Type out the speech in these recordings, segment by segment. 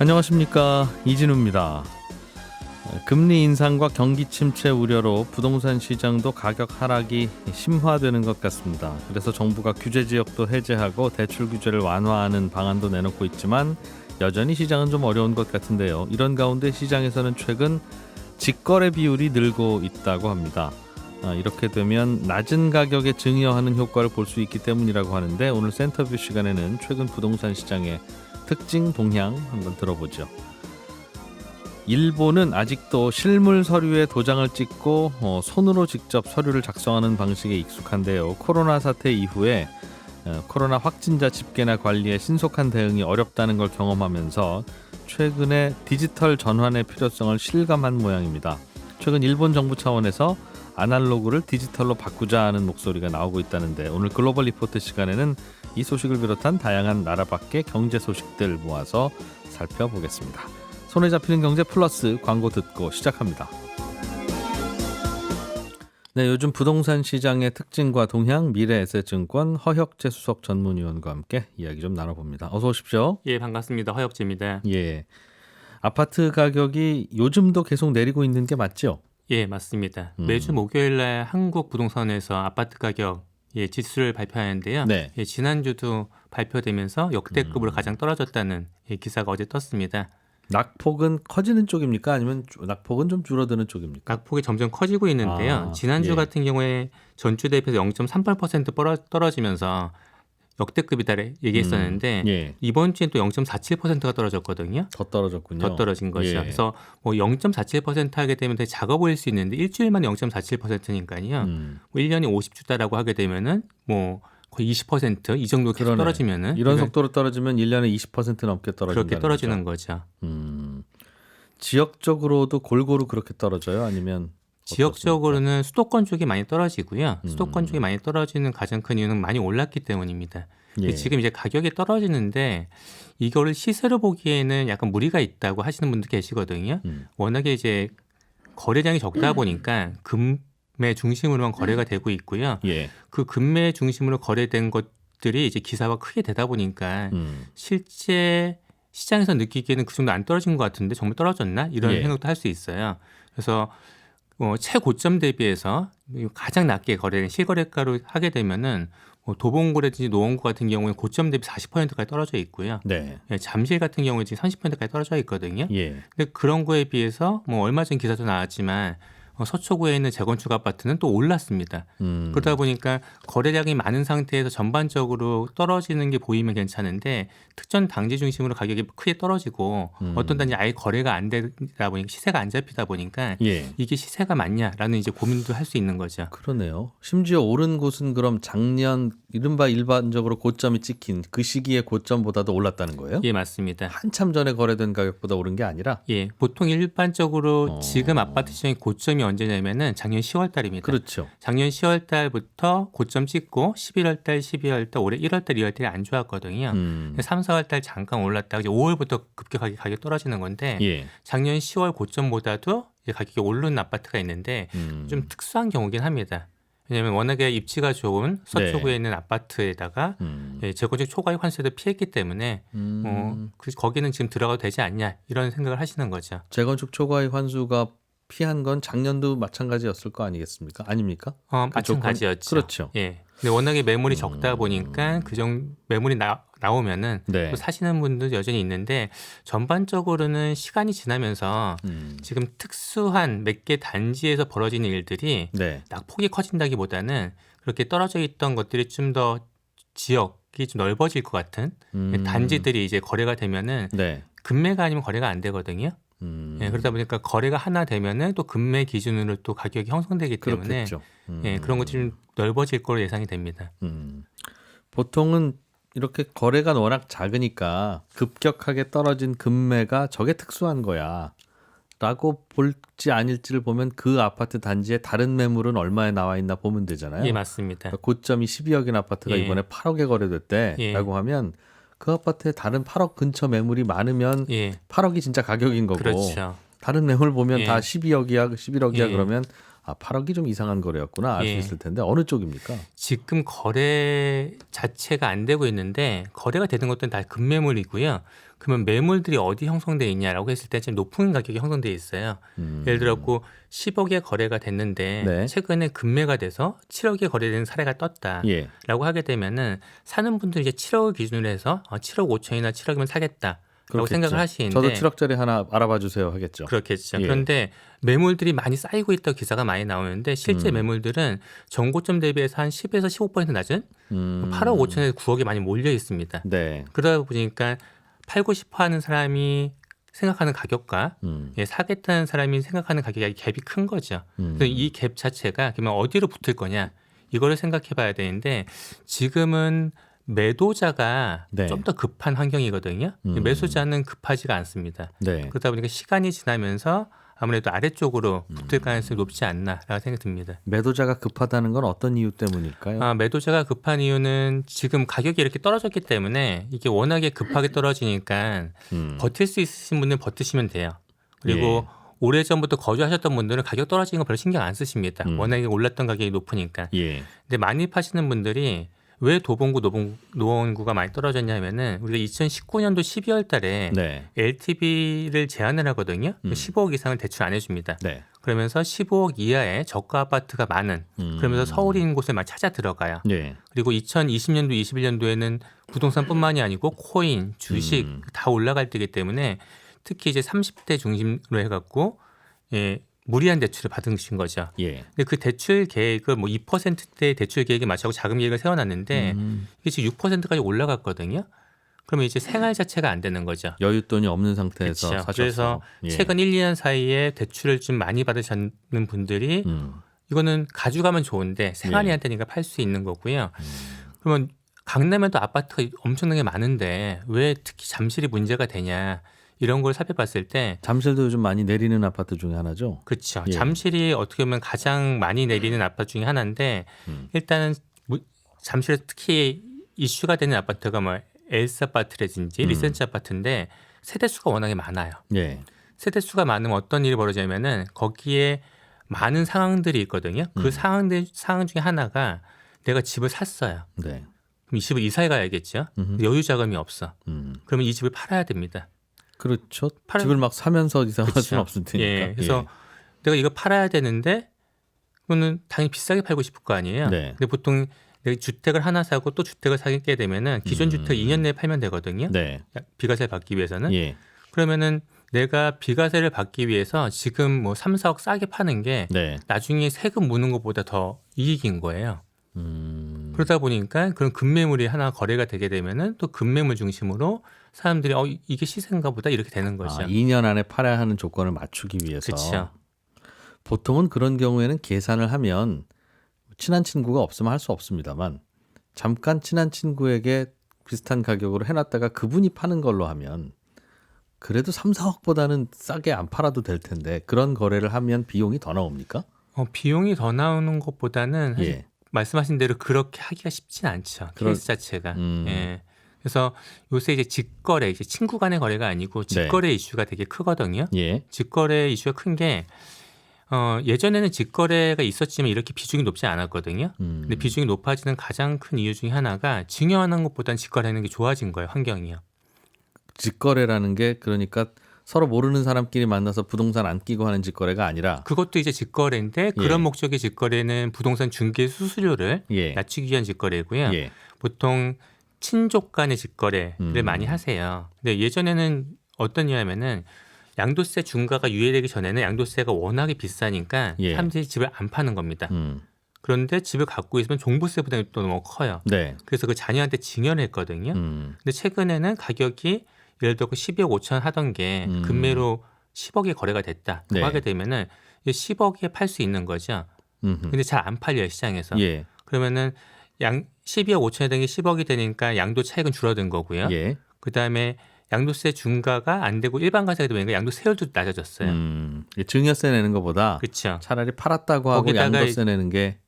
안녕하십니까, 이진우입니다. 금리 인상과 경기 침체 우려로 부동산 시장도 가격 하락이 심화되는 것 같습니다. 그래서 정부가 규제 지역도 해제하고 대출 규제를 완화하는 방안도 내놓고 있지만 여전히 시장은 좀 어려운 것 같은데요. 이런 가운데 시장에서는 최근 직거래 비율이 늘고 있다고 합니다. 이렇게 되면 낮은 가격에 증여하는 효과를 볼 수 있기 때문이라고 하는데, 오늘 센터뷰 시간에는 최근 부동산 시장의 특징 동향 한번 들어보죠. 일본은 아직도 실물 서류에 도장을 찍고 손으로 직접 서류를 작성하는 방식에 익숙한데요. 코로나 사태 이후에 코로나 확진자 집계나 관리에 신속한 대응이 어렵다는 걸 경험하면서 최근에 디지털 전환의 필요성을 실감한 모양입니다. 최근 일본 정부 차원에서 아날로그를 디지털로 바꾸자는 목소리가 나오고 있다는데, 오늘 글로벌 리포트 시간에는 이 소식을 비롯한 다양한 나라 밖의 경제 소식들 모아서 살펴보겠습니다. 손에 잡히는 경제 플러스 광고 듣고 시작합니다. 네, 요즘 부동산 시장의 특징과 동향, 미래에셋증권 허혁재 수석 전문위원과 함께 이야기 좀 나눠봅니다. 어서 오십시오. 예, 반갑습니다. 허혁재입니다. 예, 아파트 가격이 요즘도 계속 내리고 있는 게 맞죠? 예, 맞습니다. 매주 목요일 날 한국 부동산에서 아파트 가격 지수를 발표하는데요. 네. 예, 지난주도 발표되면서 역대급으로 가장 떨어졌다는 기사가 어제 떴습니다. 낙폭은 커지는 쪽입니까? 아니면 낙폭은 좀 줄어드는 쪽입니까? 낙폭이 점점 커지고 있는데요. 지난주 예. 같은 경우에 전주 대비해서 0.38% 떨어지면서 역대급이다 얘기했었는데 예. 이번 주엔 또 0.47%가 떨어졌거든요. 더 떨어졌군요. 더 떨어진 거죠. 예. 그래서 뭐 0.47% 하게 되면 되게 작아 보일 수 있는데 일주일 만에 0.47%니까요. 뭐 1년이 50주다라고 하게 되면은 뭐 거의 20%이 정도 계속 그러네. 떨어지면은 이런 속도로 떨어지면 1년에 20% 넘게 떨어진다는 그렇게 떨어지는 거죠. 지역적으로도 골고루 그렇게 떨어져요? 아니면 지역적으로는 수도권 쪽이 많이 떨어지고요. 수도권 쪽이 많이 떨어지는 가장 큰 이유는 많이 올랐기 때문입니다. 예. 지금 이제 가격이 떨어지는데 이거를 시세로 보기에는 약간 무리가 있다고 하시는 분들 계시거든요. 워낙에 이제 거래량이 적다 보니까 금매 중심으로만 거래가 되고 있고요. 예. 그 금매 중심으로 거래된 것들이 이제 기사가 크게 되다 보니까 실제 시장에서 느끼기에는 그 정도 안 떨어진 것 같은데 정말 떨어졌나? 이런 예. 생각도 할 수 있어요. 그래서 최고점 대비해서 가장 낮게 거래된 실거래가로 하게 되면은 도봉구라든지 노원구 같은 경우는 고점 대비 40%까지 떨어져 있고요. 네. 잠실 같은 경우는 지금 30%까지 떨어져 있거든요. 예. 근데 그런 거에 비해서 뭐 얼마 전 기사도 나왔지만 서초구에 있는 재건축 아파트는 또 올랐습니다. 그러다 보니까 거래량이 많은 상태에서 전반적으로 떨어지는 게 보이면 괜찮은데 특정 단지 중심으로 가격이 크게 떨어지고 어떤 단지 아예 거래가 안 되다 보니까 시세가 안 잡히다 보니까 예. 이게 시세가 맞냐라는 이제 고민도 할 수 있는 거죠. 그러네요. 심지어 오른 곳은 그럼 작년 이른바 일반적으로 고점이 찍힌 그 시기의 고점보다도 올랐다는 거예요? 예, 맞습니다. 한참 전에 거래된 가격보다 오른 게 아니라? 예, 보통 일반적으로 지금 아파트 시장의 고점이 언제냐면은 작년 10월 달입니다. 그렇죠. 작년 10월 달부터 고점 찍고 11월 달, 12월 달, 올해 1월 달, 2월 달이 안 좋았거든요. 3, 4월 달 잠깐 올랐다가 이제 5월부터 급격하게 가격이 떨어지는 건데 예. 작년 10월 고점보다도 이제 가격이 오른 아파트가 있는데 좀 특수한 경우긴 합니다. 왜냐하면 워낙에 입지가 좋은 서초구에 네. 있는 아파트에다가 재건축 초과이익 환수도 피했기 때문에 거기는 지금 들어가도 되지 않냐 이런 생각을 하시는 거죠. 재건축 초과이익 환수가 피한 건 작년도 마찬가지였을 거 아니겠습니까? 아닙니까? 마찬가지였죠. 그렇죠. 예. 근데 워낙에 매물이 적다 보니까 매물이 나오면은 네. 또 사시는 분도 여전히 있는데 전반적으로는 시간이 지나면서 지금 특수한 몇 개 단지에서 벌어지는 일들이 네. 낙폭이 커진다기보다는 그렇게 떨어져 있던 것들이 좀 더 지역이 좀 넓어질 것 같은 단지들이 이제 거래가 되면은 네. 금매가 아니면 거래가 안 되거든요. 예, 그러다 보니까 거래가 하나 되면은 또 금매 기준으로 또 가격이 형성되기 때문에 그렇겠죠. 예, 그런 것들이 좀 넓어질 걸로 예상이 됩니다. 보통은 이렇게 거래가 워낙 작으니까 급격하게 떨어진 금매가 저게 특수한 거야 라고 볼지 아닐지를 보면 그 아파트 단지에 다른 매물은 얼마에 나와 있나 보면 되잖아요. 예, 맞습니다. 그러니까 고점이 12억인 아파트가 예. 이번에 8억에 거래됐대 예. 라고 하면 그 아파트에 다른 8억 근처 매물이 많으면 예, 8억이 진짜 가격인 거고, 그렇죠. 다른 매물 보면 예. 다 12억이야 11억이야 예. 그러면 8억이 좀 이상한 거래였구나 알 수 예. 있을 텐데 어느 쪽입니까? 지금 거래 자체가 안 되고 있는데 거래가 되는 것들은 다 급매물이고요. 그러면 매물들이 어디 형성돼 있냐라고 했을 때 지금 높은 가격이 형성돼 있어요. 예를 들었고 10억에 거래가 됐는데 네. 최근에 급매가 돼서 7억에 거래되는 사례가 떴다라고 예. 하게 되면은 사는 분들이 이제 7억을 기준으로 해서 7억 5천이나 7억이면 사겠다라고 그렇겠죠. 생각을 하시는데 저도 7억짜리 하나 알아봐 주세요 하겠죠. 그렇겠죠. 예. 그런데 매물들이 많이 쌓이고 있다고 기사가 많이 나오는데 실제 매물들은 전고점 대비해서 한 10에서 15% 낮은 8억 5천에서 9억에 많이 몰려 있습니다. 네. 그러다 보니까 팔고 싶어 하는 사람이 생각하는 가격과 예, 사겠다는 사람이 생각하는 가격이 갭이 큰 거죠. 그래서 이 갭 자체가 그러면 어디로 붙을 거냐 이거를 생각해 봐야 되는데 지금은 매도자가 네. 좀 더 급한 환경이거든요. 매수자는 급하지가 않습니다. 네. 그러다 보니까 시간이 지나면서 아무래도 아래쪽으로 붙을 가능성이 높지 않나라고 생각이 듭니다. 매도자가 급하다는 건 어떤 이유 때문일까요? 매도자가 급한 이유는 지금 가격이 이렇게 떨어졌기 때문에 이게 워낙에 급하게 떨어지니까 버틸 수 있으신 분들은 버티시면 돼요. 그리고 오래전부터 거주하셨던 분들은 가격 떨어지는 거 별로 신경 안 쓰십니다. 워낙에 올랐던 가격이 높으니까. 예. 근데 많이 파시는 분들이 왜 도봉구, 노원구가 많이 떨어졌냐면은 우리가 2019년도 12월 달에 네. LTV를 제한을 하거든요. 15억 이상을 대출 안 해줍니다. 네. 그러면서 15억 이하의 저가 아파트가 많은 그러면서 서울인 곳에 막 찾아 들어가요. 예. 그리고 2020년도, 21년도에는 부동산뿐만이 아니고 코인, 주식 다 올라갈 때이기 때문에 특히 이제 30대 중심으로 해갖고 예, 무리한 대출을 받으신 거죠. 예. 근데 그 대출 계획을 뭐 2%대 대출 계획에 맞춰서 자금 계획을 세워놨는데 이게 지금 6%까지 올라갔거든요. 그러면 이제 생활 자체가 안 되는 거죠. 여윳돈이 없는 상태에서 그렇죠. 사셨어요. 그래서 예. 최근 1, 2년 사이에 대출을 좀 많이 받으셨는 분들이 이거는 가져가면 좋은데 생활이 예. 안 되니까 팔 수 있는 거고요. 그러면 강남에도 아파트가 엄청나게 많은데 왜 특히 잠실이 문제가 되냐 이런 걸 살펴봤을 때 잠실도 요즘 많이 내리는 아파트 중에 하나죠. 그렇죠. 예. 잠실이 어떻게 보면 가장 많이 내리는 아파트 중에 하나인데 일단은 잠실에서 특히 이슈가 되는 아파트가 뭐 엘스 아파트라든지 리센츠 아파트인데 세대수가 워낙에 많아요. 예. 세대수가 많으면 어떤 일이 벌어지냐면은 거기에 많은 상황들이 있거든요. 그 상황 중에 하나가 내가 집을 샀어요. 네. 그럼 이 집을 이사해 가야겠죠. 여유 자금이 없어. 그러면 이 집을 팔아야 됩니다. 그렇죠. 집을 막 사면서 이사할 그렇죠. 수는 없을 테니까. 예, 그래서 내가 이거 팔아야 되는데 그거는 당연히 비싸게 팔고 싶을 거 아니에요. 네. 근데 보통 내가 주택을 하나 사고 또 주택을 사게 되면은 기존 주택 2년 내에 팔면 되거든요. 네. 비과세 받기 위해서는. 예. 그러면은 내가 비과세를 받기 위해서 지금 뭐 3, 4억 싸게 파는 게 네. 나중에 세금 무는 것보다 더 이익인 거예요. 그러다 보니까 그런 급매물이 하나 거래가 되게 되면은 또 급매물 중심으로 사람들이 이게 시세인가 보다 이렇게 되는 거죠. 2년 안에 팔아야 하는 조건을 맞추기 위해서. 그렇죠. 보통은 그런 경우에는 계산을 하면 친한 친구가 없으면 할 수 없습니다만 잠깐 친한 친구에게 비슷한 가격으로 해놨다가 그분이 파는 걸로 하면 그래도 3, 4억보다는 싸게 안 팔아도 될 텐데 그런 거래를 하면 비용이 더 나옵니까? 비용이 더 나오는 것보다는 사실 예. 말씀하신 대로 그렇게 하기가 쉽진 않죠. 케이스 자체가. 예. 그래서 요새 이제 직거래, 이제 친구 간의 거래가 아니고 직거래 이슈가 되게 크거든요. 예. 직거래 이슈가 큰 게 예전에는 직거래가 있었지만 이렇게 비중이 높지 않았거든요. 근데 비중이 높아지는 가장 큰 이유 중에 하나가 증여하는 것보다는 직거래하는 게 좋아진 거예요. 환경이요. 직거래라는 게 그러니까 서로 모르는 사람끼리 만나서 부동산 안 끼고 하는 직거래가 아니라 그것도 이제 직거래인데 그런 목적의 직거래는 부동산 중개 수수료를 낮추기 위한 직거래고요. 예. 보통 친족 간의 직거래를 많이 하세요. 근데 예전에는 어떤 이유냐면은 양도세 중과가 유예되기 전에는 양도세가 워낙에 비싸니까 사람들이 집을 안 파는 겁니다. 그런데 집을 갖고 있으면 종부세 부담이 또 너무 커요. 네. 그래서 그 자녀한테 증여를 했거든요. 근데 최근에는 가격이 예를 들어 12억 5천 하던 게 금매로 10억에 거래가 됐다고 하게 되면은 10억에 팔 수 있는 거죠. 근데 잘 안 팔려요 시장에서. 예. 그러면은 12억 5천에 된 게 10억이 되니까 양도 차익은 줄어든 거고요. 예. 그다음에 양도세 중과가 안 되고 일반 과세가 되니까 양도세율도 낮아졌어요. 증여세 내는 것보다 그렇죠. 차라리 팔았다고 하고 양도세 내는 게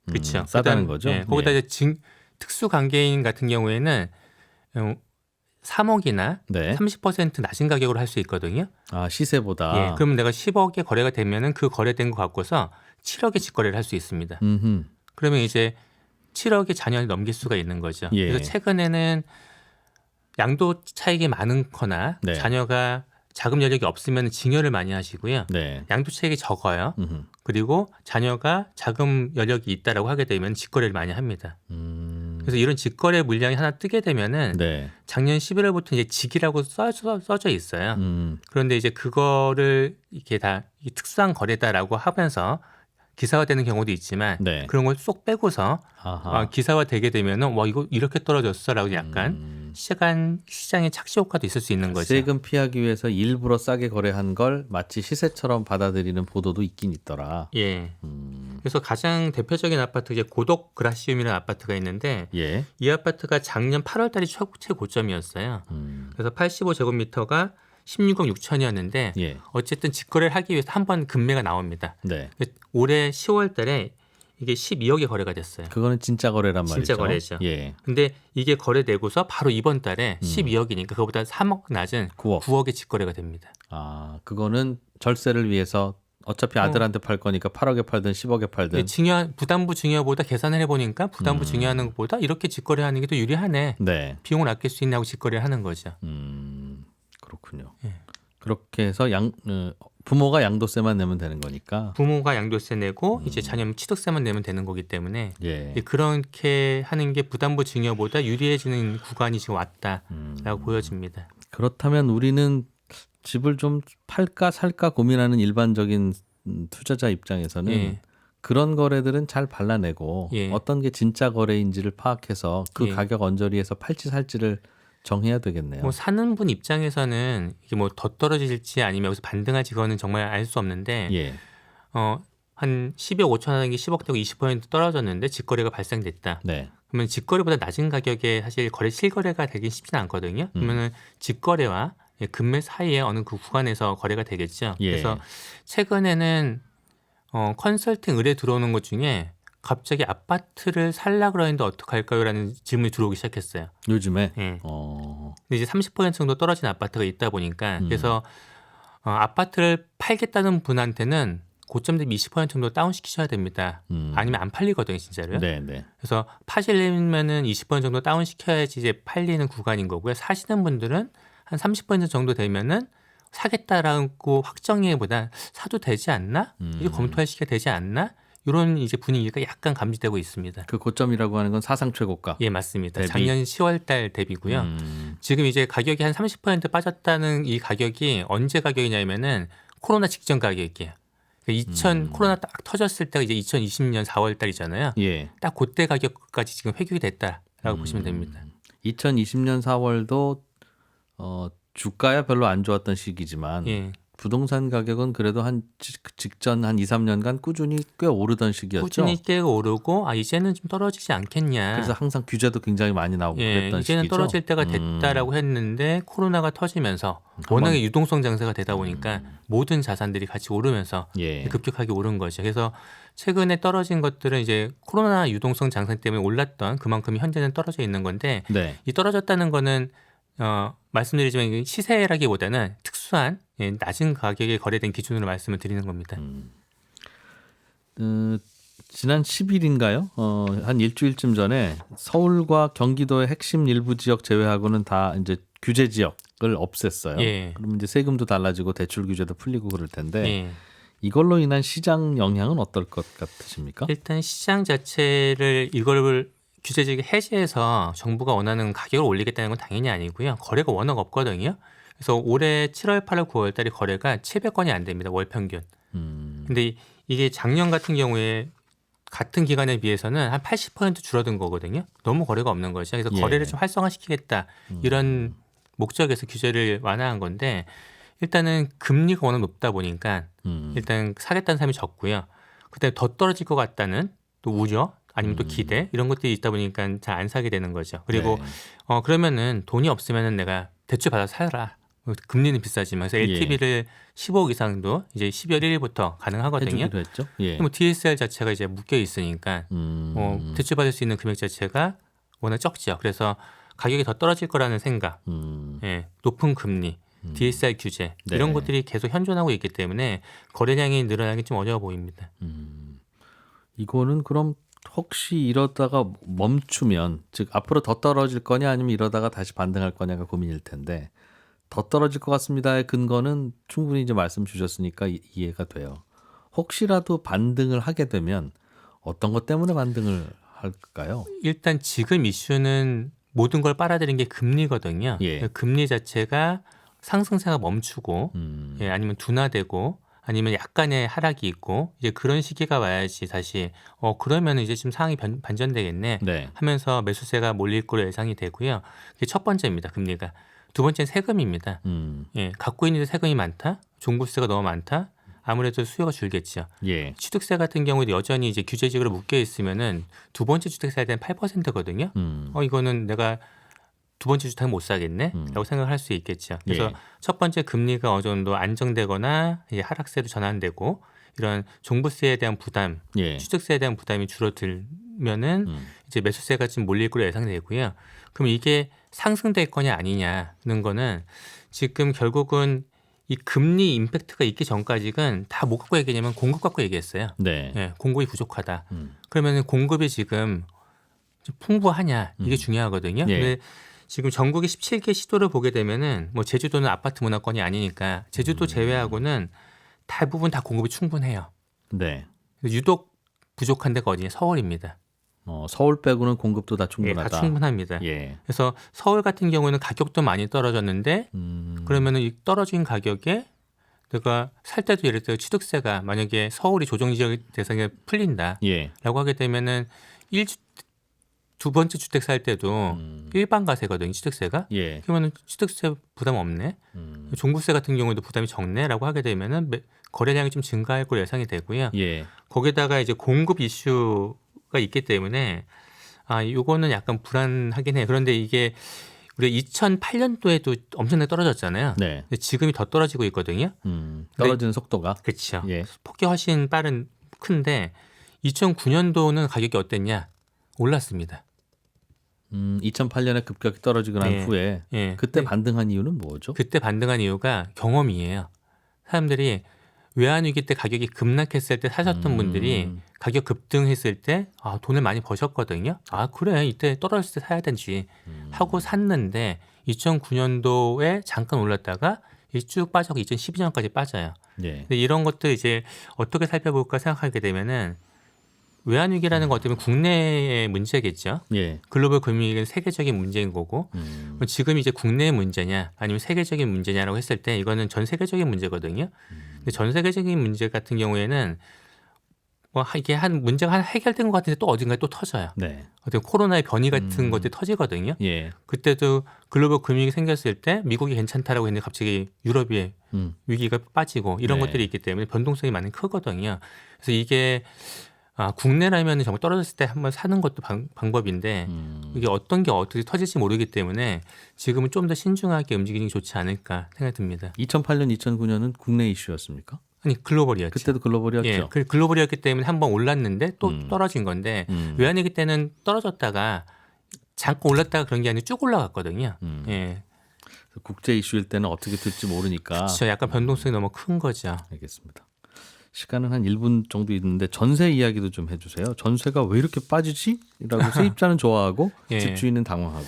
그렇죠. 싸다는 거죠. 거기다 이제 특수 관계인 같은 경우에는 3억이나 30% 낮은 가격으로 할 수 있거든요. 시세보다. 그러면 내가 10억에 거래가 되면은 그 거래된 거 갖고서 7억에 직거래를 할 수 있습니다. 그러면 이제 7억의 잔여를 넘길 수가 있는 거죠. 그래서 최근에는 양도 차익이 많거나 네. 자녀가 자금 여력이 없으면 증여를 많이 하시고요. 네. 양도 차익이 적어요. 음흠. 그리고 자녀가 자금 여력이 있다라고 하게 되면 직거래를 많이 합니다. 그래서 이런 직거래 물량이 하나 뜨게 되면은 네. 작년 11월부터 이제 직이라고 써져 있어요. 그런데 이제 그거를 이렇게 다 특수한 거래다라고 하면서 기사화되는 경우도 있지만 네. 그런 걸 쏙 빼고서 아하. 기사화되게 되면은 와 이거 이렇게 떨어졌어라고 약간 시장의 착시 효과도 있을 수 있는 거죠. 세금 피하기 위해서 일부러 싸게 거래한 걸 마치 시세처럼 받아들이는 보도도 있긴 있더라. 예. 그래서 가장 대표적인 아파트 이제 고덕 그라시움이라는 아파트가 있는데 예. 이 아파트가 작년 8월 달이 최고점이었어요. 그래서 85제곱미터가 16억 6천이었는데 예. 어쨌든 직거래를 하기 위해서 한 번 급매가 나옵니다. 네. 올해 10월 달에 이게 12억에 거래가 됐어요. 그거는 진짜 거래란 말이죠. 진짜 거래죠. 예. 근데 이게 거래되고서 바로 이번 달에 12억이니까 그거보다 3억 낮은 9억. 9억의 직거래가 됩니다. 아, 그거는 절세를 위해서 어차피 아들한테 팔 거니까 8억에 팔든 10억에 팔든. 부담부 증여보다 계산을 해보니까 부담부 증여하는 것보다 이렇게 직거래하는 게 더 유리하네. 네. 비용을 아낄 수 있냐고 직거래를 하는 거죠. 그렇군요. 예. 그렇게 해서 부모가 양도세만 내면 되는 거니까. 부모가 양도세 내고 이제 자녀는 취득세만 내면 되는 거기 때문에 예. 그렇게 하는 게 부담부 증여보다 유리해지는 구간이 지금 왔다라고 보여집니다. 그렇다면 우리는 집을 좀 팔까 살까 고민하는 일반적인 투자자 입장에서는 예. 그런 거래들은 잘 발라내고 예. 어떤 게 진짜 거래인지를 파악해서 그 예. 가격 언저리에서 팔지 살지를 정해야 되겠네요. 뭐 사는 분 입장에서는 이게 뭐 더 떨어질지 아니면 여기서 반등할지 그거는 정말 알 수 없는데 예. 한 12억 5천 하는 게 10억 되고 20% 떨어졌는데 직거래가 발생됐다. 네. 그러면 직거래보다 낮은 가격에 사실 실거래가 되긴 쉽지는 않거든요. 그러면은 직거래와 금매 사이에 어느 그 구간에서 거래가 되겠죠. 예. 그래서 최근에는 컨설팅 의뢰 들어오는 것 중에 갑자기 아파트를 살라 그러는데 어떡할까요?라는 질문이 들어오기 시작했어요. 요즘에. 예. 근데 이제 30% 정도 떨어진 아파트가 있다 보니까 그래서 아파트를 팔겠다는 분한테는 고점 대비 20% 정도 다운시키셔야 됩니다. 아니면 안 팔리거든요, 진짜로요. 네, 네. 그래서 파시려면은 20% 정도 다운시켜야지 이제 팔리는 구간인 거고요. 사시는 분들은 한 30% 정도 되면은 사겠다라고 확정이보다 사도 되지 않나? 이게 검토할 시기가 되지 않나? 이런 이제 분위기가 약간 감지되고 있습니다. 그 고점이라고 하는 건 사상 최고가. 예, 맞습니다. 대비? 작년 10월 달 대비고요. 지금 이제 가격이 한 30% 빠졌다는 이 가격이 언제 가격이냐면은 코로나 직전 가격이에요. 코로나 딱 터졌을 때가 이제 2020년 4월 달이잖아요. 예. 딱 그때 가격까지 지금 회귀가 됐다라고 보시면 됩니다. 2020년 4월도 주가야 별로 안 좋았던 시기지만 예. 부동산 가격은 그래도 한 직전 한 2, 3년간 꾸준히 꽤 오르던 시기였죠. 꾸준히 꽤 오르고 이제는 좀 떨어지지 않겠냐. 그래서 항상 규제도 굉장히 많이 나오고 그랬던 이제는 시기죠. 떨어질 때가 됐다라고 했는데 코로나가 터지면서 워낙에 유동성 장세가 되다 보니까 모든 자산들이 같이 오르면서 예. 급격하게 오른 거죠. 그래서 최근에 떨어진 것들은 이제 코로나 유동성 장세 때문에 올랐던 그만큼 현재는 떨어져 있는 건데 네. 이 떨어졌다는 거는 말씀드리지만 이게 시세라기보다는 특수한 낮은 가격에 거래된 기준으로 말씀을 드리는 겁니다. 지난 10일인가요? 한 일주일쯤 전에 서울과 경기도의 핵심 일부 지역 제외하고는 다 이제 규제 지역을 없앴어요. 예. 그러면 이제 세금도 달라지고 대출 규제도 풀리고 그럴 텐데 예. 이걸로 인한 시장 영향은 어떨 것 같으십니까? 일단 시장 자체를 이걸 규제적이 해제해서 정부가 원하는 가격을 올리겠다는 건 당연히 아니고요. 거래가 워낙 없거든요. 그래서 올해 7월, 8월, 9월 달에 거래가 700건이 안 됩니다. 월 평균. 근데 이게 작년 같은 경우에 같은 기간에 비해서는 한 80% 줄어든 거거든요. 너무 거래가 없는 거죠. 그래서 예. 거래를 좀 활성화시키겠다 이런 목적에서 규제를 완화한 건데 일단은 금리가 워낙 높다 보니까 일단 사겠다는 사람이 적고요. 그다음에 더 떨어질 것 같다는 또 우려 아니면 또 기대 이런 것들이 있다 보니까 잘 안 사게 되는 거죠. 그리고 네. 그러면은 돈이 없으면은 내가 대출 받아 살아. 금리는 비싸지만 그래서 LTV를 15억 이상도 이제 12월 1일부터 가능하거든요. 해주기로 했죠. 예. 뭐 DSR 자체가 이제 묶여 있으니까 대출 받을 수 있는 금액 자체가 워낙 적죠. 그래서 가격이 더 떨어질 거라는 생각, 높은 금리, DSR 규제 이런 네. 것들이 계속 현존하고 있기 때문에 거래량이 늘어나기 좀 어려워 보입니다. 이거는 그럼 혹시 이러다가 멈추면, 즉 앞으로 더 떨어질 거냐 아니면 이러다가 다시 반등할 거냐가 고민일 텐데, 더 떨어질 것 같습니다의 근거는 충분히 이제 말씀 주셨으니까 이해가 돼요. 혹시라도 반등을 하게 되면 어떤 것 때문에 반등을 할까요? 일단 지금 이슈는 모든 걸 빨아들인 게 금리거든요. 예. 금리 자체가 상승세가 멈추고 예, 아니면 둔화되고 아니면 약간의 하락이 있고 이제 그런 시기가 와야지 다시 그러면 이제 좀 상황이 반전되겠네 네. 하면서 매수세가 몰릴 거로 예상이 되고요. 그게 첫 번째입니다. 금리가. 두 번째는 세금입니다. 예, 갖고 있는 데 세금이 많다, 종부세가 너무 많다. 아무래도 수요가 줄겠죠. 예. 취득세 같은 경우도 여전히 이제 규제직으로 묶여 있으면은 두 번째 주택 사야 되는 8%거든요. 이거는 내가 두 번째 주택 못 사겠네?라고 생각할 수 있겠죠. 그래서 예. 첫 번째 금리가 어느 정도 안정되거나 이제 하락세도 전환되고 이런 종부세에 대한 부담, 예. 취득세에 대한 부담이 줄어들면은 이제 매수세가 좀 몰릴 거로 예상되고요. 그럼 이게 상승될 거냐 아니냐는 거는 지금 결국은 이 금리 임팩트가 있기 전까지는 다 뭐 갖고 얘기냐면 공급 갖고 얘기했어요. 네. 예, 공급이 부족하다. 그러면 공급이 지금 좀 풍부하냐 이게 중요하거든요. 예. 근데 지금 전국의 17개 시도를 보게 되면은 뭐 제주도는 아파트 문화권이 아니니까 제주도 제외하고는 대부분 다 공급이 충분해요. 네. 유독 부족한 데가 어디냐? 서울입니다. 서울 빼고는 공급도 다 예, 충분하다. 다 충분합니다. 예. 그래서 서울 같은 경우는 가격도 많이 떨어졌는데 그러면은 이 떨어진 가격에 내가 살 때도 예를 들어 취득세가 만약에 서울이 조정지역 대상에 풀린다라고 예. 하게 되면은 두 번째 주택 살 때도 일반가세거든요. 취득세가. 예. 그러면은 취득세 부담 없네. 종부세 같은 경우도 부담이 적네라고 하게 되면은 거래량이 좀 증가할 걸로 예상이 되고요. 예. 거기다가 이제 공급 이슈가 있기 때문에 요거는 약간 불안하긴 해요. 그런데 이게 우리 2008년도에도 엄청나게 떨어졌잖아요. 네. 근데 지금이 더 떨어지고 있거든요. 떨어지는 속도가. 그렇죠. 예. 폭이 훨씬 큰데 2009년도는 가격이 어땠냐? 올랐습니다. 2008년에 급격히 떨어지고 난 예. 후에 예. 그때 네. 반등한 이유는 뭐죠? 그때 반등한 이유가 경험이에요. 사람들이 외환위기 때 가격이 급락했을 때 사셨던 분들이 가격 급등했을 때 돈을 많이 버셨거든요. 그래 이때 떨어졌을 때 사야 되지 하고 샀는데 2009년도에 잠깐 올랐다가 쭉 빠져서 2012년까지 빠져요. 예. 근데 이런 것들 이제 어떻게 살펴볼까 생각하게 되면은 외환위기라는 거 어떻게 보면 국내의 문제겠죠. 예. 글로벌 금융위기는 세계적인 문제인 거고 지금 이제 국내의 문제냐 아니면 세계적인 문제냐라고 했을 때 이거는 전 세계적인 문제거든요. 근데 전 세계적인 문제 같은 경우에는 뭐 이게 문제가 하나 해결된 것 같은데 또 어딘가에 또 터져요. 네. 어떤 코로나의 변이 같은 것들이 터지거든요. 예. 그때도 글로벌 금융위기 생겼을 때 미국이 괜찮다라고 했는데 갑자기 유럽이 위기가 빠지고 이런 네. 것들이 있기 때문에 변동성이 많이 크거든요. 그래서 이게 국내라면 정말 떨어졌을 때 한번 사는 것도 방법인데 이게 어떤 게 어떻게 터질지 모르기 때문에 지금은 좀 더 신중하게 움직이는 게 좋지 않을까 생각이 듭니다. 2008년, 2009년은 국내 이슈였습니까? 아니 글로벌이었죠. 그때도 글로벌이었죠. 예, 그 글로벌이었기 때문에 한번 올랐는데 또 떨어진 건데 외환위기 때는 떨어졌다가 잠깐 올랐다가 그런 게 아니고 쭉 올라갔거든요. 예, 국제 이슈일 때는 어떻게 될지 모르니까. 그렇죠. 약간 변동성이 너무 큰 거죠. 알겠습니다. 시간은 한 1분 정도 있는데 전세 이야기도 좀 해주세요. 전세가 왜 이렇게 빠지지? 라고 세입자는 좋아하고 예. 집주인은 당황하고.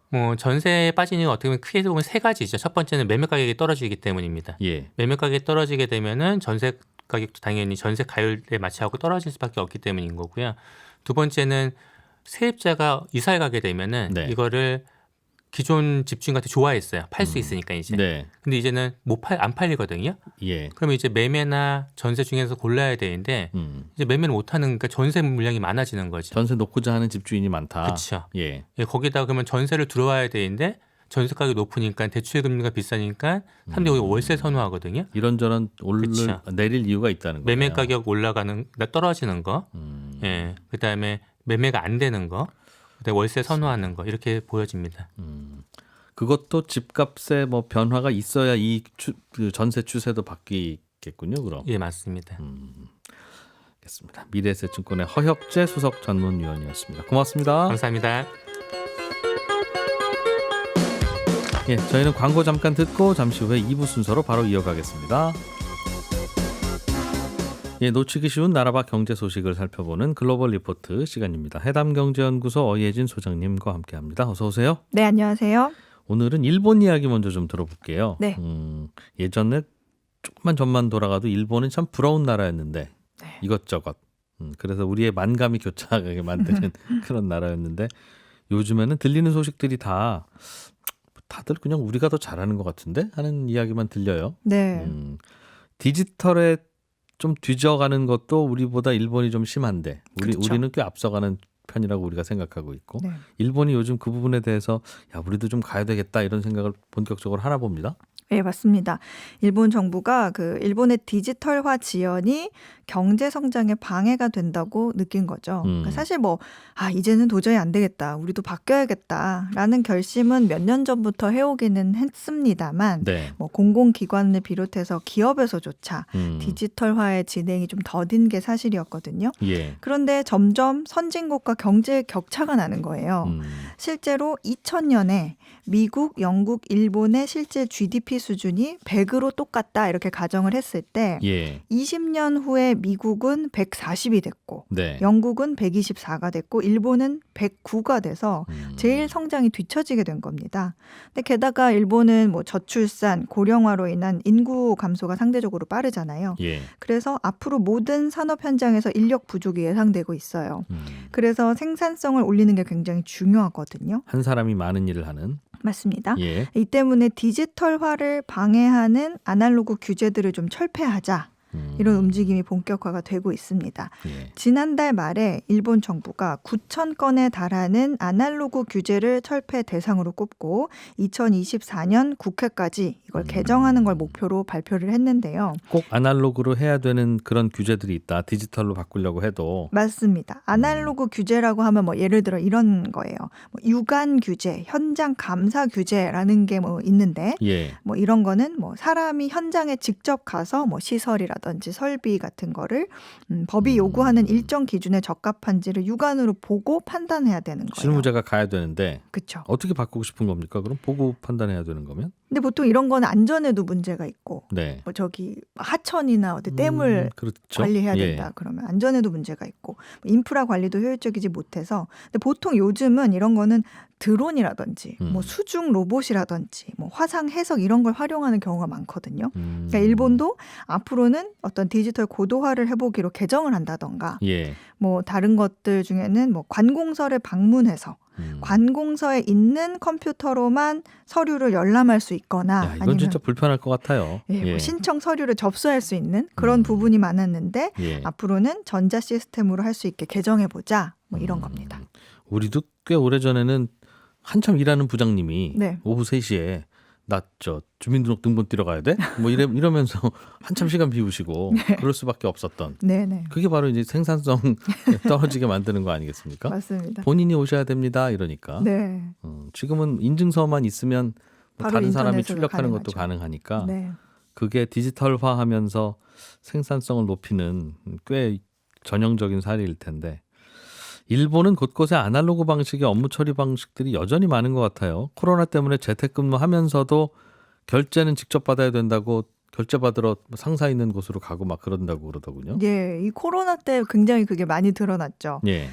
뭐 전세에 빠지는 건 어떻게 보면 크게 보면 세 가지죠. 첫 번째는 매매 가격이 떨어지기 때문입니다. 예. 매매 가격이 떨어지게 되면은 전세 가격도 당연히 전세 가율에 맞춰갖고 떨어질 수밖에 없기 때문인 거고요. 두 번째는 세입자가 이사를 가게 되면은 네. 이거를 기존 집주인한테 좋아했어요. 팔 수 있으니까 이제. 네. 근데 이제는 안 팔리거든요. 예. 그러면 이제 매매나 전세 중에서 골라야 되는데 이제 매매를 못 하는 그러니까 전세 물량이 많아지는 거죠. 전세 놓고자 하는 집주인이 많다. 그렇죠. 예. 예, 거기다가 그러면 전세를 들어와야 되는데 전세 가격이 높으니까 대출 금리가 비싸니까 사람들이 월세 선호하거든요. 이런저런 그쵸. 내릴 이유가 있다는 거예요. 매매 가격 떨어지는 거, 예, 그다음에 매매가 안 되는 거, 그다음에 월세 선호하는 거 이렇게 보여집니다. 그것도 집값에 뭐 변화가 있어야 그 전세 추세도 바뀌겠군요. 그럼. 예, 맞습니다. 알겠습니다. 미래에셋증권의 허혁재 수석 전문위원이었습니다. 고맙습니다. 감사합니다. 예, 저희는 광고 잠깐 듣고 잠시 후에 2부 순서로 바로 이어가겠습니다. 예, 놓치기 쉬운 나라 밖 경제 소식을 살펴보는 글로벌 리포트 시간입니다. 해담경제연구소 어예진 소장님과 함께합니다. 어서 오세요. 네, 안녕하세요. 오늘은 일본 이야기 먼저 좀 들어볼게요. 네. 예전에 조금만 전만 돌아가도 일본은 참 부러운 나라였는데 네. 이것저것 그래서 우리의 만감이 교차하게 만드는 그런 나라였는데 요즘에는 들리는 소식들이 다들 그냥 우리가 더 잘하는 것 같은데 하는 이야기만 들려요. 네. 디지털에 좀 뒤져가는 것도 우리보다 일본이 좀 심한데 그렇죠. 우리는 꽤 앞서가는 편이라고 우리가 생각하고 있고 네. 일본이 요즘 그 부분에 대해서 야 우리도 좀 가야 되겠다 이런 생각을 본격적으로 하나 봅니다. 네, 맞습니다. 일본 정부가 일본의 디지털화 지연이 경제 성장에 방해가 된다고 느낀 거죠. 그러니까 사실 이제는 도저히 안 되겠다. 우리도 바뀌어야겠다라는 결심은 몇 년 전부터 해오기는 했습니다만 네. 공공기관을 비롯해서 기업에서조차 디지털화의 진행이 좀 더딘 게 사실이었거든요. 예. 그런데 점점 선진국과 경제의 격차가 나는 거예요. 실제로 2000년에 미국, 영국, 일본의 실제 GDP 수준이 100으로 똑같다 이렇게 가정을 했을 때 예. 20년 후에 미국은 140이 됐고 네. 영국은 124가 됐고 일본은 109가 돼서 제일 성장이 뒤처지게 된 겁니다. 근데 게다가 일본은 저출산, 고령화로 인한 인구 감소가 상대적으로 빠르잖아요. 예. 그래서 앞으로 모든 산업 현장에서 인력 부족이 예상되고 있어요. 그래서 생산성을 올리는 게 굉장히 중요하거든요. 한 사람이 많은 일을 하는. 맞습니다. 예. 이 때문에 디지털화를 방해하는 아날로그 규제들을 좀 철폐하자. 이런 움직임이 본격화가 되고 있습니다. 예. 지난달 말에 일본 정부가 9천 건에 달하는 아날로그 규제를 철폐 대상으로 꼽고 2024년 국회까지 이걸 개정하는 걸 목표로 발표를 했는데요. 꼭 아날로그로 해야 되는 그런 규제들이 있다. 디지털로 바꾸려고 해도. 맞습니다. 아날로그 규제라고 하면 예를 들어 이런 거예요. 유관 규제, 현장 감사 규제라는 게 있는데 예. 이런 거는 사람이 현장에 직접 가서 시설이라든지 설비 같은 거를 법이 요구하는 일정 기준에 적합한지를 육안으로 보고 판단해야 되는 거예요. 실무자가 가야 되는데 그렇죠. 어떻게 바꾸고 싶은 겁니까? 그럼 보고 판단해야 되는 거면? 근데 보통 이런 거는 안전에도 문제가 있고 네. 하천이나 어디 댐을 그렇죠. 관리해야 예. 된다 그러면 안전에도 문제가 있고 인프라 관리도 효율적이지 못해서 근데 보통 요즘은 이런 거는 드론이라든지 수중 로봇이라든지 화상 해석 이런 걸 활용하는 경우가 많거든요. 그러니까 일본도 앞으로는 어떤 디지털 고도화를 해보기로 개정을 한다던가 예. 다른 것들 중에는 관공서를 방문해서 관공서에 있는 컴퓨터로만 서류를 열람할 수 있거나 야, 이건 아니면 진짜 불편할 것 같아요. 예, 신청 서류를 접수할 수 있는 그런 부분이 많았는데 예. 앞으로는 전자 시스템으로 할 수 있게 개정해보자 이런 겁니다. 우리도 꽤 오래전에는 한참 일하는 부장님이 네. 오후 3시에 나 주민등록 등본 뛰러 가야 돼? 이러면서 한참 시간 비우시고 그럴 수밖에 없었던. 네네. 그게 바로 이제 생산성 떨어지게 만드는 거 아니겠습니까? 맞습니다. 본인이 오셔야 됩니다. 이러니까. 네. 지금은 인증서만 있으면 바로 다른 사람이 인터넷으로 출력하는 가능하죠. 것도 가능하니까 네. 그게 디지털화하면서 생산성을 높이는 꽤 전형적인 사례일 텐데 일본은 곳곳에 아날로그 방식의 업무 처리 방식들이 여전히 많은 것 같아요. 코로나 때문에 재택근무하면서도 결제는 직접 받아야 된다고 결제 받으러 상사 있는 곳으로 가고 막 그런다고 그러더군요. 예, 이 코로나 때 굉장히 그게 많이 드러났죠. 예.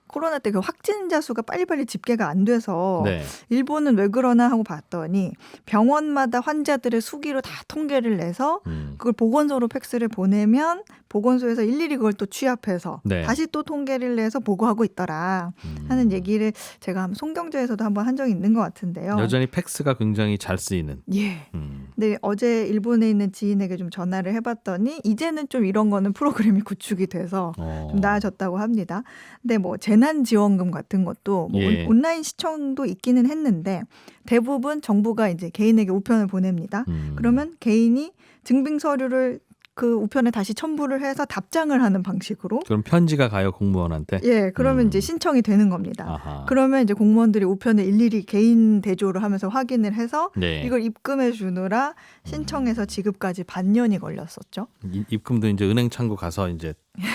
코로나 때 확진자 수가 빨리빨리 집계가 안 돼서 네. 일본은 왜 그러나 하고 봤더니 병원마다 환자들의 수기로 다 통계를 내서 그걸 보건소로 팩스를 보내면 보건소에서 일일이 그걸 또 취합해서 네. 다시 또 통계를 내서 보고하고 있더라 하는 얘기를 제가 송경제에서도 한번 한 적이 있는 것 같은데요. 여전히 팩스가 굉장히 잘 쓰이는. 예. 네, 어제 일본에 있는 지인에게 좀 전화를 해봤더니 이제는 좀 이런 거는 프로그램이 구축이 돼서 좀 나아졌다고 합니다. 근데 재난지원금 같은 것도 예. 온라인 시청도 있기는 했는데 대부분 정부가 이제 개인에게 우편을 보냅니다. 그러면 개인이 증빙 서류를 그 우편에 다시 첨부를 해서 답장을 하는 방식으로. 그럼 편지가 가요 공무원한테? 예, 그러면 이제 신청이 되는 겁니다. 아하. 그러면 이제 공무원들이 우편을 일일이 개인 대조를 하면서 확인을 해서 네. 이걸 입금해 주느라 신청해서 지급까지 반년이 걸렸었죠. 입금도 이제 은행 창구 가서 이제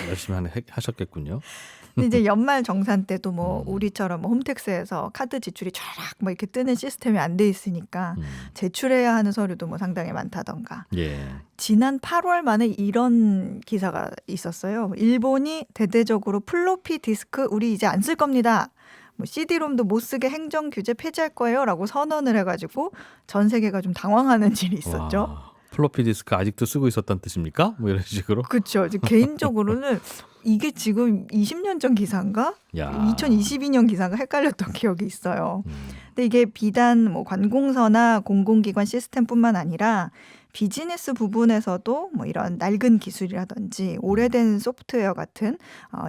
열심히 하셨겠군요. 근데 이제 연말 정산 때도 뭐 우리처럼 뭐 홈택스에서 카드 지출이 쫙 뭐 이렇게 뜨는 시스템이 안 돼 있으니까 제출해야 하는 서류도 뭐 상당히 많다던가. 예. 지난 8월 만에 이런 기사가 있었어요. 일본이 대대적으로 플로피 디스크 우리 이제 안 쓸 겁니다. 뭐 CD롬도 못 쓰게 행정 규제 폐지할 거예요라고 선언을 해가지고 전 세계가 좀 당황하는 일이 있었죠. 와, 플로피 디스크 아직도 쓰고 있었다는 뜻입니까? 뭐 이런 식으로. 그렇죠. 개인적으로는 이게 지금 20년 전 기사인가? 야. 2022년 기사가 헷갈렸던 기억이 있어요. 근데 이게 비단 뭐 관공서나 공공기관 시스템뿐만 아니라 비즈니스 부분에서도 뭐 이런 낡은 기술이라든지 오래된 소프트웨어 같은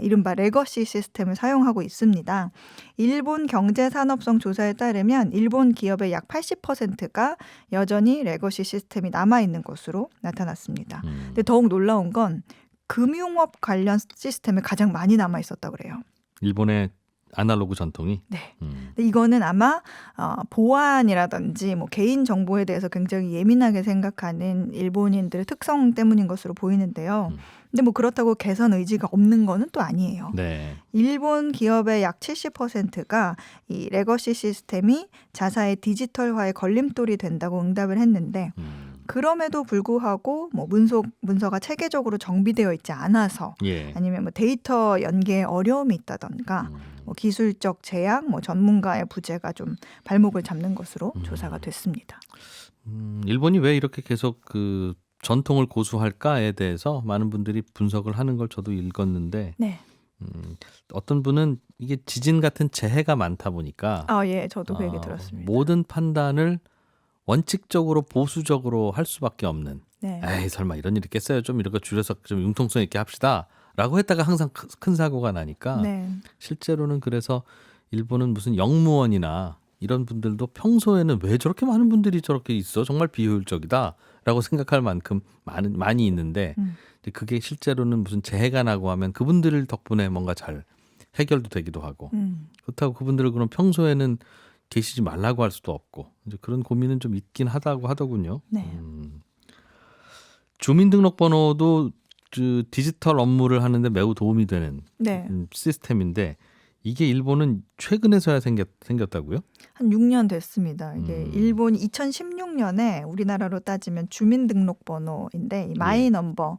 이른바 레거시 시스템을 사용하고 있습니다. 일본 경제산업성 조사에 따르면 일본 기업의 약 80%가 여전히 레거시 시스템이 남아있는 것으로 나타났습니다. 근데 더욱 놀라운 건 금융업 관련 시스템이 가장 많이 남아있었다고 그래요. 일본의 아날로그 전통이. 네. 근데 이거는 아마 보안이라든지 뭐 개인 정보에 대해서 굉장히 예민하게 생각하는 일본인들의 특성 때문인 것으로 보이는데요. 근데 뭐 그렇다고 개선 의지가 없는 거는 또 아니에요. 네. 일본 기업의 약 70%가 이 레거시 시스템이 자사의 디지털화에 걸림돌이 된다고 응답을 했는데 그럼에도 불구하고 뭐 문서가 체계적으로 정비되어 있지 않아서 예. 아니면 뭐 데이터 연계에 어려움이 있다던가 뭐 기술적 제약, 뭐 전문가의 부재가 좀 발목을 잡는 것으로 조사가 됐습니다. 일본이 왜 이렇게 계속 그 전통을 고수할까에 대해서 많은 분들이 분석을 하는 걸 저도 읽었는데 네. 어떤 분은 이게 지진 같은 재해가 많다 보니까 예, 저도 그 얘기 들었습니다. 모든 판단을 원칙적으로 보수적으로 할 수밖에 없는. 네. 에이 설마 이런 일이 있겠어요. 좀 이렇게 줄여서 좀 융통성 있게 합시다라고 했다가 항상 큰 사고가 나니까 네. 실제로는 그래서 일본은 무슨 영무원이나 이런 분들도 평소에는 왜 저렇게 많은 분들이 저렇게 있어? 정말 비효율적이다라고 생각할 만큼 많이 있는데 그게 실제로는 무슨 재해가 나고 하면 그분들 덕분에 뭔가 잘 해결도 되기도 하고 그렇다고 그분들을 그럼 평소에는 계시지 말라고 할 수도 없고 이제 그런 고민은 좀 있긴 하다고 하더군요. 네. 주민등록번호도 디지털 업무를 하는데 매우 도움이 되는 네. 시스템인데 이게 일본은 최근에서야 생겼다고요? 한 6년 됐습니다. 이게 일본이 2016년에 우리나라로 따지면 주민등록번호인데 이 마이넘버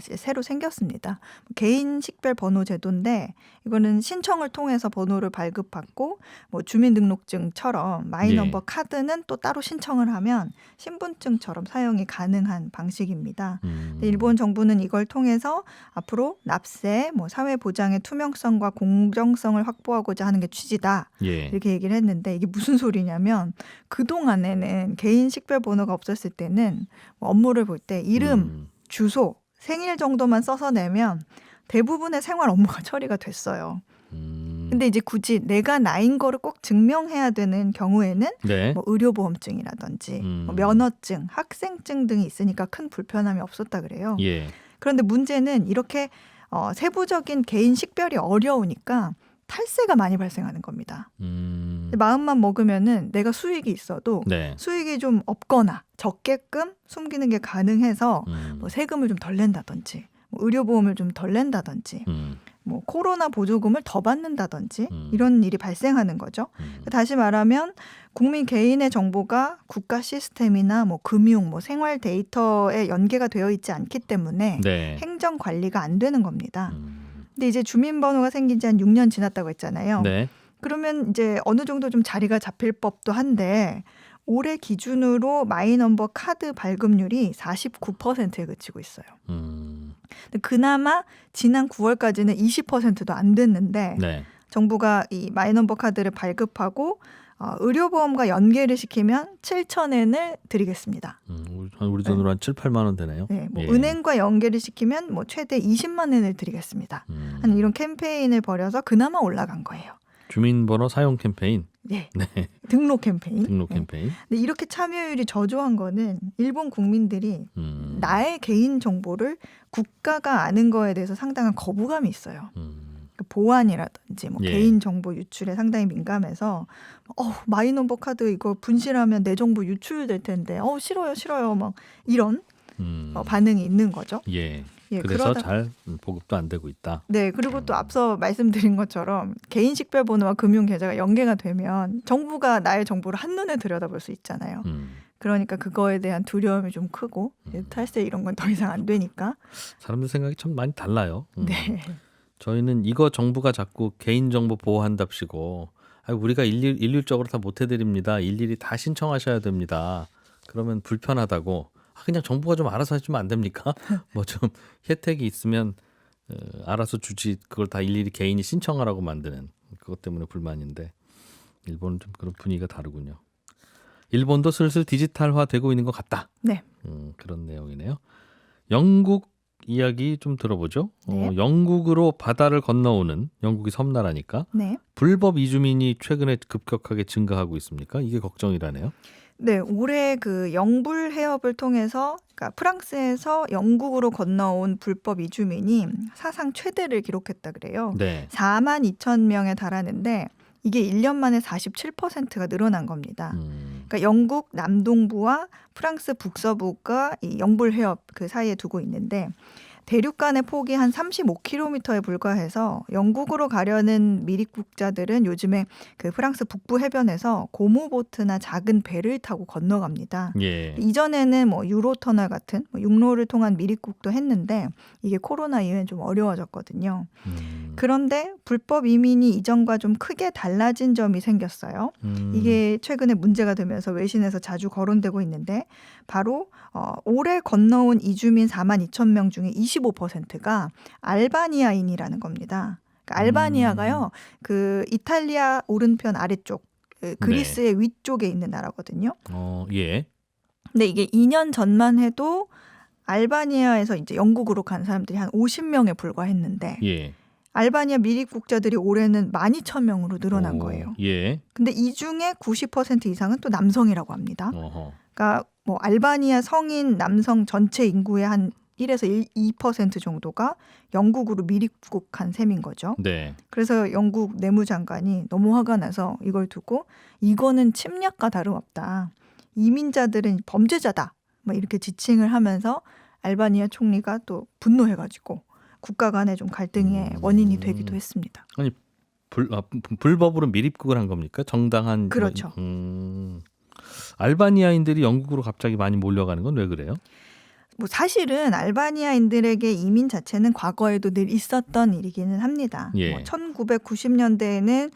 새로 생겼습니다. 개인 식별 번호 제도인데 이거는 신청을 통해서 번호를 발급받고 뭐 주민등록증처럼 마이넘버 카드는 또 따로 신청을 하면 신분증처럼 사용이 가능한 방식입니다. 일본 정부는 이걸 통해서 앞으로 납세, 뭐 사회보장의 투명성과 공정성을 확보하고자 하는 게 취지다. 예. 이렇게 얘기를 했는데 이게 무슨 소리냐면 그동안에는 개인 식별 번호가 없었을 때는 업무를 볼 때 이름, 주소, 생일 정도만 써서 내면 대부분의 생활 업무가 처리가 됐어요. 근데 이제 굳이 내가 나인 거를 꼭 증명해야 되는 경우에는 네. 뭐 의료보험증이라든지 뭐 면허증, 학생증 등이 있으니까 큰 불편함이 없었다 그래요. 예. 그런데 문제는 이렇게 세부적인 개인 식별이 어려우니까 탈세가 많이 발생하는 겁니다. 마음만 먹으면은 내가 수익이 있어도 네. 수익이 좀 없거나 적게끔 숨기는 게 가능해서 뭐 세금을 좀 덜 낸다든지 뭐 의료보험을 좀 덜 낸다든지 뭐 코로나 보조금을 더 받는다든지 이런 일이 발생하는 거죠. 다시 말하면 국민 개인의 정보가 국가 시스템이나 뭐 금융, 뭐 생활 데이터에 연계가 되어 있지 않기 때문에 네. 행정 관리가 안 되는 겁니다. 근데 이제 주민번호가 생긴 지 한 6년 지났다고 했잖아요. 네. 그러면 이제 어느 정도 좀 자리가 잡힐 법도 한데 올해 기준으로 마이넘버 카드 발급률이 49%에 그치고 있어요. 근데 그나마 지난 9월까지는 20%도 안 됐는데 네. 정부가 이 마이넘버 카드를 발급하고 의료보험과 연계를 시키면 7,000엔을 드리겠습니다. 우리 돈으로 한 7, 8만 원 되네요. 네, 뭐 예. 은행과 연계를 시키면 뭐 최대 20만 엔을 드리겠습니다. 하는 이런 캠페인을 벌여서 그나마 올라간 거예요. 주민번호 사용 캠페인. 네. 네. 등록 캠페인. 등록 네. 캠페인. 근데 이렇게 참여율이 저조한 거는 일본 국민들이 나의 개인 정보를 국가가 아는 거에 대해서 상당한 거부감이 있어요. 보안이라든지 뭐 예. 개인 정보 유출에 상당히 민감해서 마이넘버 카드 이거 분실하면 내 정보 유출될 텐데 싫어요 막 이런 반응이 있는 거죠. 예. 예, 그래서 그러다 잘 보급도 안 되고 있다. 네, 그리고 또 앞서 말씀드린 것처럼 개인 식별번호와 금융 계좌가 연계가 되면 정부가 나의 정보를 한눈에 들여다볼 수 있잖아요. 그러니까 그거에 대한 두려움이 좀 크고 탈세 이런 건 더 이상 안 되니까. 사람들 생각이 참 많이 달라요. 네. 저희는 이거 정부가 자꾸 개인정보 보호한답시고 우리가 일률적으로 다 못 해드립니다. 일일이 다 신청하셔야 됩니다. 그러면 불편하다고 그냥 정부가 좀 알아서 해주면 안 됩니까? 뭐 좀 혜택이 있으면 알아서 주지 그걸 다 일일이 개인이 신청하라고 만드는 그것 때문에 불만인데 일본은 좀 그런 분위기가 다르군요. 일본도 슬슬 디지털화되고 있는 것 같다. 네. 그런 내용이네요. 영국 이야기 좀 들어보죠. 네. 영국으로 바다를 건너오는 영국이 섬나라니까 네. 불법 이주민이 최근에 급격하게 증가하고 있습니까? 이게 걱정이라네요. 네, 올해 그 영불 해협을 통해서 그러니까 프랑스에서 영국으로 건너온 불법 이주민이 사상 최대를 기록했다 그래요. 네. 4만 2천 명에 달하는데 이게 1년 만에 47%가 늘어난 겁니다. 그러니까 영국 남동부와 프랑스 북서부가 이 영불 해협 그 사이에 두고 있는데 대륙 간의 폭이 한 35km에 불과해서 영국으로 가려는 미립국자들은 요즘에 그 프랑스 북부 해변에서 고무보트나 작은 배를 타고 건너갑니다. 예. 이전에는 뭐 유로터널 같은 육로를 통한 미립국도 했는데 이게 코로나 이후엔 좀 어려워졌거든요. 그런데 불법 이민이 이전과 좀 크게 달라진 점이 생겼어요. 이게 최근에 문제가 되면서 외신에서 자주 거론되고 있는데 바로 올해 건너온 이주민 4만 2천 명 중에 25%가 알바니아인이라는 겁니다. 그러니까 알바니아가요, 그 이탈리아 오른편 아래쪽, 그리스의 위쪽에 있는 나라거든요. 예. 근데 이게 2년 전만 해도 알바니아에서 이제 영국으로 간 사람들이 한 50명에 불과했는데 예. 알바니아 미립국자들이 올해는 12,000명으로 늘어난 거예요. 예. 근데 이 중에 90% 이상은 또 남성이라고 합니다. 어허. 그러니까 뭐 알바니아 성인 남성 전체 인구의 한 1에서 2% 정도가 영국으로 미립국한 셈인 거죠. 네. 그래서 영국 내무장관이 너무 화가 나서 이걸 두고 이거는 침략과 다름없다. 이민자들은 범죄자다. 뭐 이렇게 지칭을 하면서 알바니아 총리가 또 분노해가지고 국가 간의 좀 갈등의 원인이 되기도 했습니다. 아니 불법으로 미립국을 한 겁니까? 정당한 그렇죠. 알바니아인들이 영국으로 갑자기 많이 몰려가는 건 왜 그래요? 뭐 사실은 알바니아인들에게 이민 자체는 과거에도 늘 있었던 일이기는 합니다. 예. 뭐 1990년대에는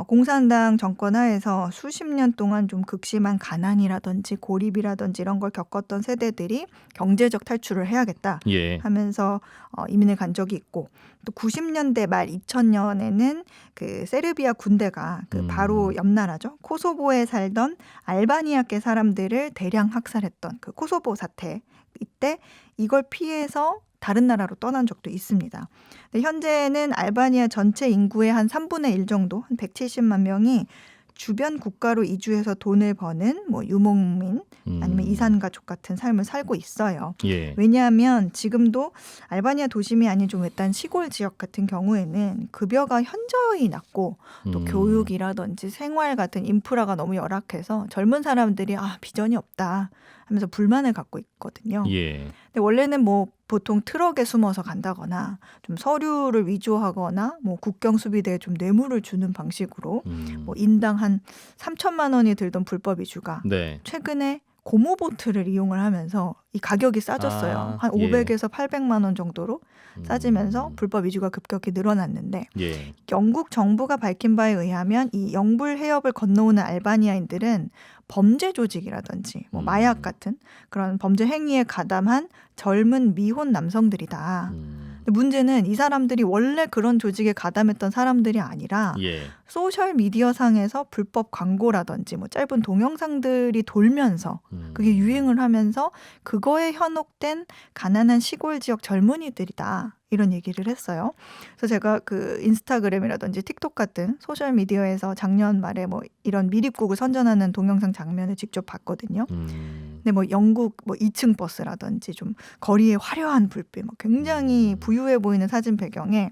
공산당 정권 하에서 수십 년 동안 좀 극심한 가난이라든지 고립이라든지 이런 걸 겪었던 세대들이 경제적 탈출을 해야겠다 예. 하면서 이민을 간 적이 있고 또 90년대 말 2000년에는 그 세르비아 군대가 그 바로 옆 나라죠. 코소보에 살던 알바니아계 사람들을 대량 학살했던 그 코소보 사태 이때 이걸 피해서 다른 나라로 떠난 적도 있습니다. 근데 현재는 알바니아 전체 인구의 한 3분의 1 정도, 한 170만 명이 주변 국가로 이주해서 돈을 버는 뭐 유목민 아니면 이산가족 같은 삶을 살고 있어요. 예. 왜냐하면 지금도 알바니아 도심이 아닌 좀 외딴 시골 지역 같은 경우에는 급여가 현저히 낮고 또 교육이라든지 생활 같은 인프라가 너무 열악해서 젊은 사람들이 비전이 없다 하면서 불만을 갖고 있거든요. 예. 근데 원래는 뭐 보통 트럭에 숨어서 간다거나 좀 서류를 위조하거나 뭐 국경 수비대에 좀 뇌물을 주는 방식으로 뭐 인당 한 3천만 원이 들던 불법 이주가 네. 최근에 고무보트를 이용을 하면서 이 가격이 싸졌어요. 한 500에서 800만 원 정도로 싸지면서 불법 이주가 급격히 늘어났는데 예. 영국 정부가 밝힌 바에 의하면 이 영불 해협을 건너오는 알바니아인들은 범죄 조직이라든지 뭐 마약 같은 그런 범죄 행위에 가담한 젊은 미혼 남성들이다. 근데 문제는 이 사람들이 원래 그런 조직에 가담했던 사람들이 아니라 예. 소셜 미디어 상에서 불법 광고라든지 뭐 짧은 동영상들이 돌면서 그게 유행을 하면서 그거에 현혹된 가난한 시골 지역 젊은이들이다. 이런 얘기를 했어요. 그래서 제가 그 인스타그램이라든지 틱톡 같은 소셜 미디어에서 작년 말에 뭐 이런 미립국을 선전하는 동영상 장면을 직접 봤거든요. 근데 뭐 영국 뭐 2층 버스라든지 좀 거리에 화려한 불빛, 뭐 굉장히 부유해 보이는 사진 배경에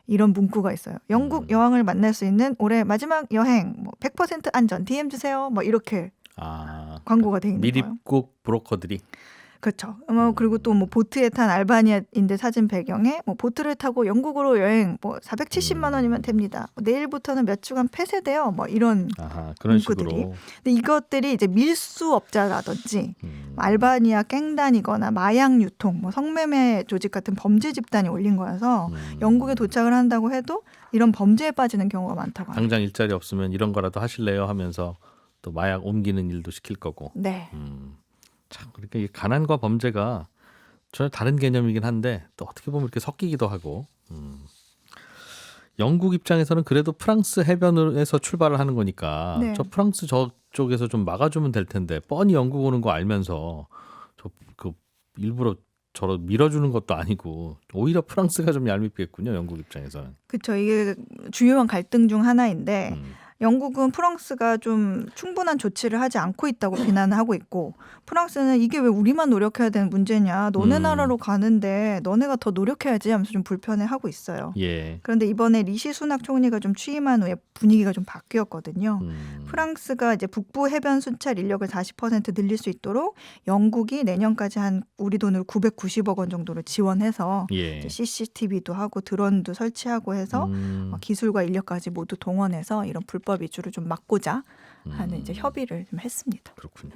이런 문구가 있어요. 영국 여왕을 만날 수 있는 올해 마지막 여행, 뭐 100% 안전, DM 주세요. 뭐 이렇게 광고가 돼 있는 거예요. 미립국 브로커들이. 그렇죠. 그리고 또 뭐 보트에 탄 알바니아인데 사진 배경에 뭐 보트를 타고 영국으로 여행 뭐 470만 원이면 됩니다. 내일부터는 몇 주간 폐쇄돼요. 뭐 이런 그런 문구들이. 식으로. 근데 이것들이 이제 밀수업자라든지 알바니아 깽단이거나 마약 유통, 뭐 성매매 조직 같은 범죄 집단이 올린 거여서 영국에 도착을 한다고 해도 이런 범죄에 빠지는 경우가 많다고 합니다. 당장 일자리 없으면 이런 거라도 하실래요 하면서 또 마약 옮기는 일도 시킬 거고. 네. 참 그러니까 이 가난과 범죄가 전혀 다른 개념이긴 한데 또 어떻게 보면 이렇게 섞이기도 하고. 영국 입장에서는 그래도 프랑스 해변에서 출발을 하는 거니까 네. 저 프랑스 저쪽에서 좀 막아주면 될 텐데 뻔히 영국 오는 거 알면서 그 일부러 저러 밀어주는 것도 아니고 오히려 프랑스가 좀 얄밉겠군요. 영국 입장에서는. 그렇죠. 이게 주요한 갈등 중 하나인데 영국은 프랑스가 좀 충분한 조치를 하지 않고 있다고 비난을 하고 있고 프랑스는 이게 왜 우리만 노력해야 되는 문제냐. 너네 나라로 가는데 너네가 더 노력해야지 하면서 좀 불편해하고 있어요. 예. 그런데 이번에 리시 수낙 총리가 좀 취임한 후에 분위기가 좀 바뀌었거든요. 프랑스가 이제 북부 해변 순찰 인력을 40% 늘릴 수 있도록 영국이 내년까지 한 우리 돈으로 990억 원 정도를 지원해서 예. 이제 CCTV도 하고 드론도 설치하고 해서 기술과 인력까지 모두 동원해서 이런 불법 이주를 좀 막고자 하는 이제 협의를 좀 했습니다. 그렇군요.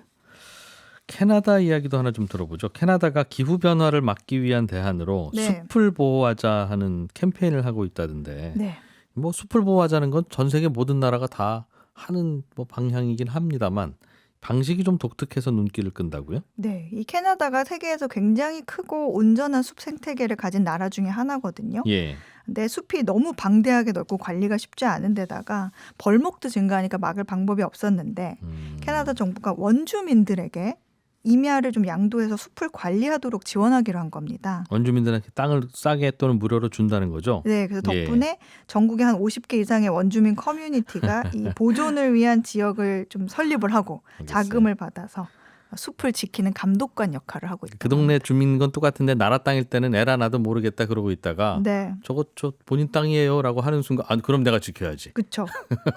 캐나다 이야기도 하나 좀 들어보죠. 캐나다가 기후 변화를 막기 위한 대안으로 네. 숲을 보호하자 하는 캠페인을 하고 있다던데. 네. 뭐 숲을 보호하자는 건 전 세계 모든 나라가 다 하는 뭐 방향이긴 합니다만 방식이 좀 독특해서 눈길을 끈다고요? 네, 이 캐나다가 세계에서 굉장히 크고 온전한 숲 생태계를 가진 나라 중에 하나거든요. 예. 근데 숲이 너무 방대하게 넓고 관리가 쉽지 않은 데다가 벌목도 증가하니까 막을 방법이 없었는데 캐나다 정부가 원주민들에게 임야를 좀 양도해서 숲을 관리하도록 지원하기로 한 겁니다. 원주민들한테 땅을 싸게 또는 무료로 준다는 거죠? 네, 그래서 예. 덕분에 전국에 한 50개 이상의 원주민 커뮤니티가 이 보존을 위한 지역을 좀 설립을 하고 알겠어요. 자금을 받아서 숲을 지키는 감독관 역할을 하고 있다. 그 동네 주민건 똑같은데 나라 땅일 때는 에라 나도 모르겠다 그러고 있다가 네. 저거 저 본인 땅이에요라고 하는 순간 그럼 내가 지켜야지. 그렇죠.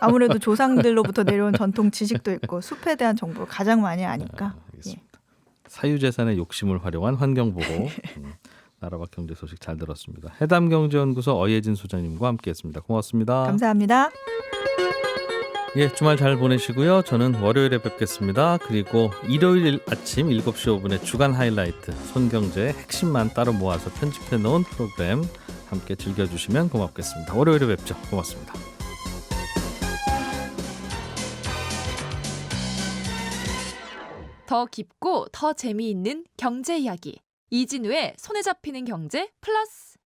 아무래도 조상들로부터 내려온 전통 지식도 있고 숲에 대한 정보를 가장 많이 아니까. 알겠습니다. 사유재산의 욕심을 활용한 환경보호. 나라박 경제 소식 잘 들었습니다. 해담경제연구소 어예진 소장님과 함께했습니다. 고맙습니다. 감사합니다. 예, 주말 잘 보내시고요. 저는 월요일에 뵙겠습니다. 그리고 일요일 아침 7시 5분에 주간 하이라이트 손경제의 핵심만 따로 모아서 편집해 놓은 프로그램 함께 즐겨주시면 고맙겠습니다. 월요일에 뵙죠. 고맙습니다. 더 깊고 더 재미있는 경제 이야기. 이진우의 손에 잡히는 경제 플러스.